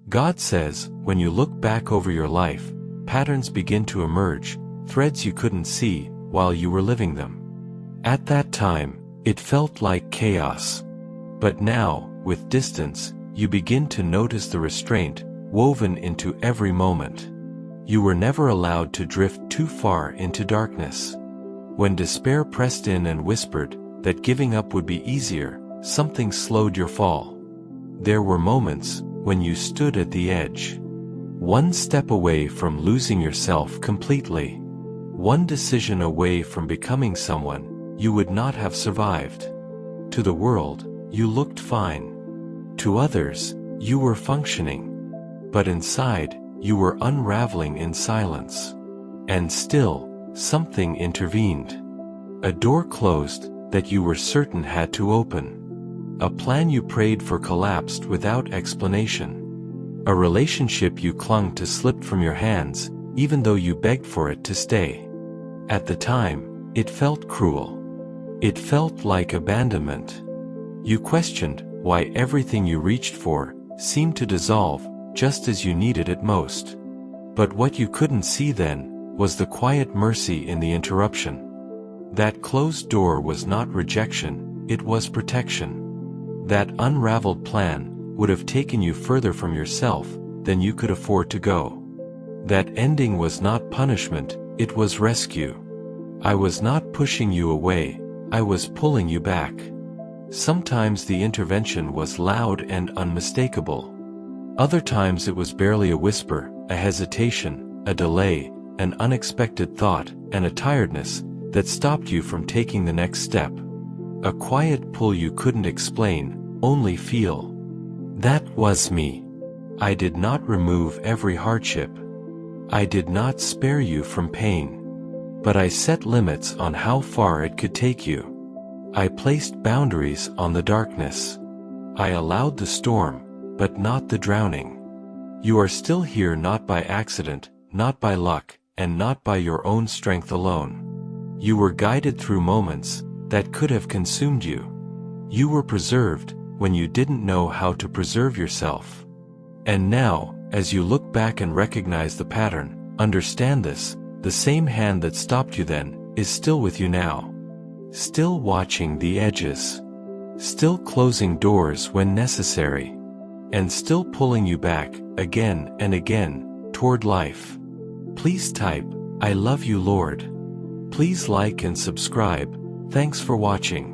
God says, when you look back over your life, patterns begin to emerge, threads you couldn't see while you were living them. At that time, it felt like chaos. But now, with distance, you begin to notice the restraint woven into every moment. You were never allowed to drift too far into darkness. When despair pressed in and whispered that giving up would be easier, something slowed your fall. There were moments when you stood at the edge. One step away from losing yourself completely. One decision away from becoming someone you would not have survived. To the world, you looked fine. To others, you were functioning. But inside, you were unraveling in silence. And still, something intervened. A door closed that you were certain had to open. A plan you prayed for collapsed without explanation. A relationship you clung to slipped from your hands, even though you begged for it to stay. At the time, it felt cruel. It felt like abandonment. You questioned why everything you reached for seemed to dissolve just as you needed it most. But what you couldn't see then was the quiet mercy in the interruption. That closed door was not rejection, it was protection. That unraveled plan would have taken you further from yourself than you could afford to go. That ending was not punishment, it was rescue. I was not pushing you away, I was pulling you back. Sometimes the intervention was loud and unmistakable. Other times it was barely a whisper, a hesitation, a delay, an unexpected thought, and a tiredness that stopped you from taking the next step. A quiet pull you couldn't explain, only feel. That was me. I did not remove every hardship. I did not spare you from pain. But I set limits on how far it could take you. I placed boundaries on the darkness. I allowed the storm, but not the drowning. You are still here not by accident, not by luck, and not by your own strength alone. You were guided through moments that could have consumed you. You were preserved when you didn't know how to preserve yourself. And now, as you look back and recognize the pattern, understand this: the same hand that stopped you then is still with you now. Still watching the edges. Still closing doors when necessary. And still pulling you back, again and again, toward life. Please type, "I love you, Lord." Please like and subscribe. Thanks for watching.